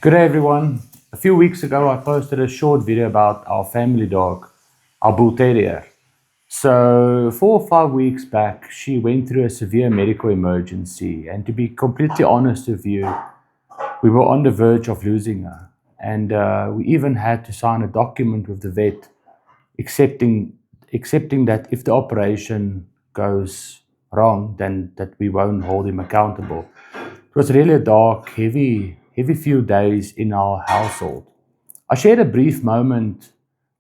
Good day, everyone. A few weeks ago, I posted a short video about our family dog, our Bull Terrier. So, 4 or 5 weeks back, she went through a severe medical emergency, and to be completely honest with you, we were on the verge of losing her. And we even had to sign a document with the vet accepting accepting that if the operation goes wrong, then that we won't hold him accountable. It was really a dark, heavy few days in our household. I shared a brief moment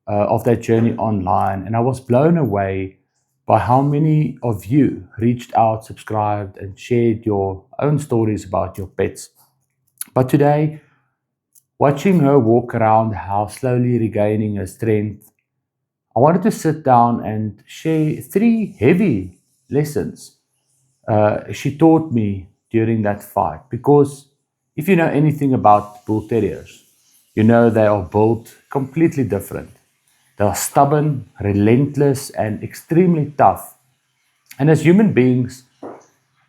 of that journey online, and I was blown away by how many of you reached out, subscribed, and shared your own stories about your pets. But today, watching her walk around the house, slowly regaining her strength, I wanted to sit down and share three heavy lessons she taught me during that fight. Because if you know anything about bull terriers, you know they are built completely different. They are stubborn, relentless, and extremely tough. And as human beings,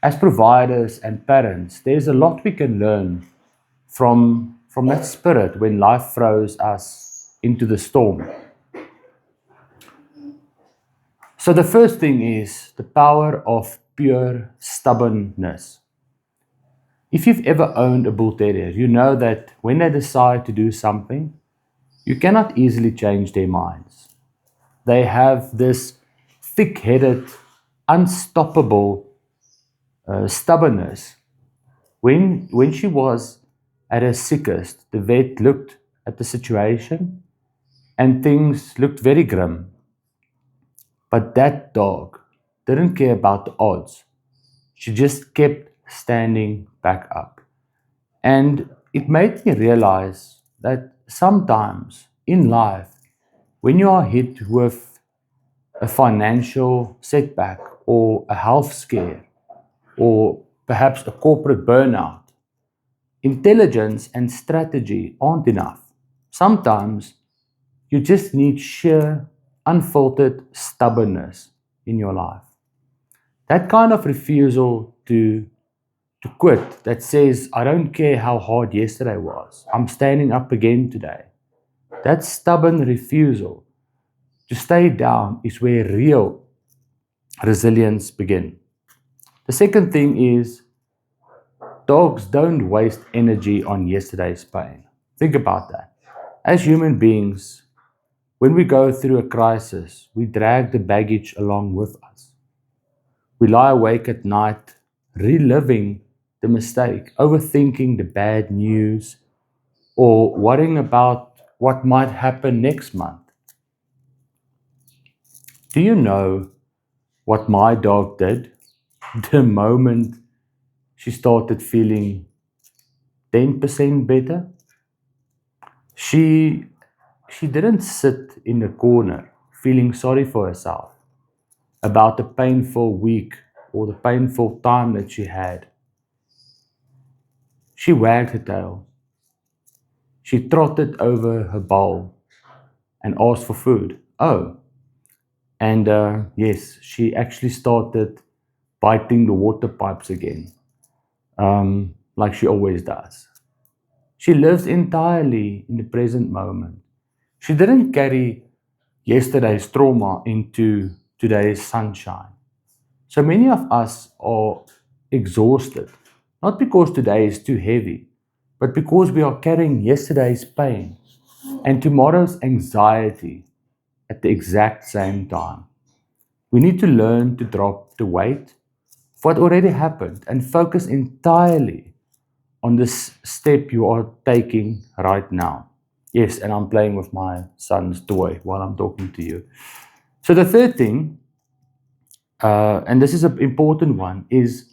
as providers and parents, there's a lot we can learn from that spirit when life throws us into the storm. So the first thing is the power of pure stubbornness. If you've ever owned a bull terrier, you know that when they decide to do something, you cannot easily change their minds. They have this thick headed, unstoppable stubbornness. When she was at her sickest, the vet looked at the situation and things looked very grim. But that dog didn't care about the odds. She just kept standing back up. And it made me realize that sometimes in life, when you are hit with a financial setback or a health scare or perhaps a corporate burnout, intelligence and strategy aren't enough. Sometimes you just need sheer, unfiltered stubbornness in your life. That kind of refusal to quit, that says, I don't care how hard yesterday was, I'm standing up again today. That stubborn refusal to stay down is where real resilience begins. The second thing is dogs don't waste energy on yesterday's pain. Think about that. As human beings, when we go through a crisis, we drag the baggage along with us. We lie awake at night, reliving the mistake, overthinking the bad news, or worrying about what might happen next month. Do you know what my dog did the moment she started feeling 10% better? She she didn't sit in a corner feeling sorry for herself about the painful week or the painful time that she had. She wagged her tail. She trotted over her bowl and asked for food. Oh, and yes, she actually started biting the water pipes again, like she always does. She lives entirely in the present moment. She didn't carry yesterday's trauma into today's sunshine. So many of us are exhausted, not because today is too heavy, but because we are carrying yesterday's pain and tomorrow's anxiety at the exact same time. We need to learn to drop the weight of what already happened and focus entirely on this step you are taking right now. Yes, and I'm playing with my son's toy while I'm talking to you. So the third thing, and this is an important one, is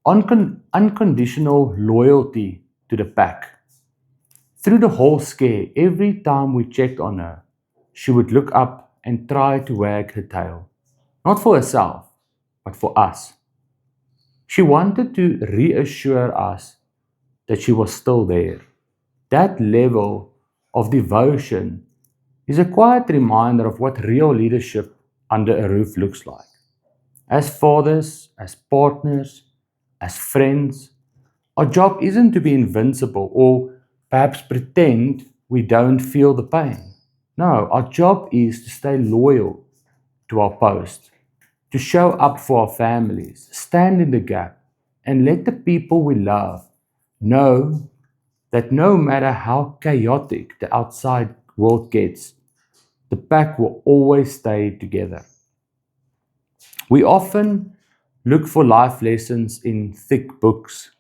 unconditional loyalty to the pack. Through the whole scare, every time we checked on her, she would look up and try to wag her tail. Not for herself, but for us. She wanted to reassure us that she was still there. That level of devotion is a quiet reminder of what real leadership under a roof looks like. As fathers, as partners, as friends, our job isn't to be invincible or perhaps pretend we don't feel the pain. No, our job is to stay loyal to our post, to show up for our families, stand in the gap, and let the people we love know that no matter how chaotic the outside world gets, the pack will always stay together. We often look for life lessons in thick books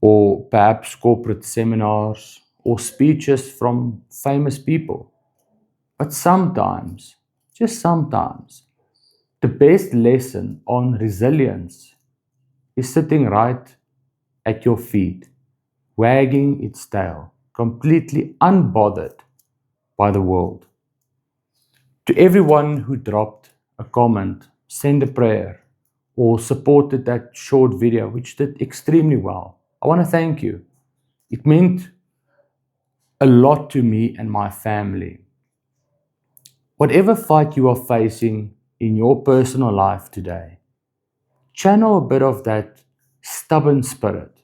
or perhaps corporate seminars or speeches from famous people. But sometimes, just sometimes, the best lesson on resilience is sitting right at your feet, wagging its tail, completely unbothered by the world. To everyone who dropped a comment, sent a prayer, or supported that short video, which did extremely well, I want to thank you. It meant a lot to me and my family. Whatever fight you are facing in your personal life today, channel a bit of that stubborn spirit.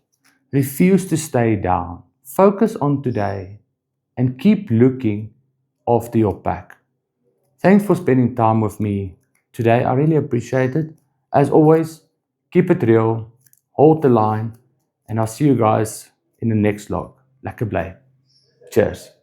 Refuse to stay down. Focus on today and keep looking after your pack. Thanks for spending time with me today. I really appreciate it. As always, keep it real, hold the line, and I'll see you guys in the next vlog. Lekker bly. Cheers.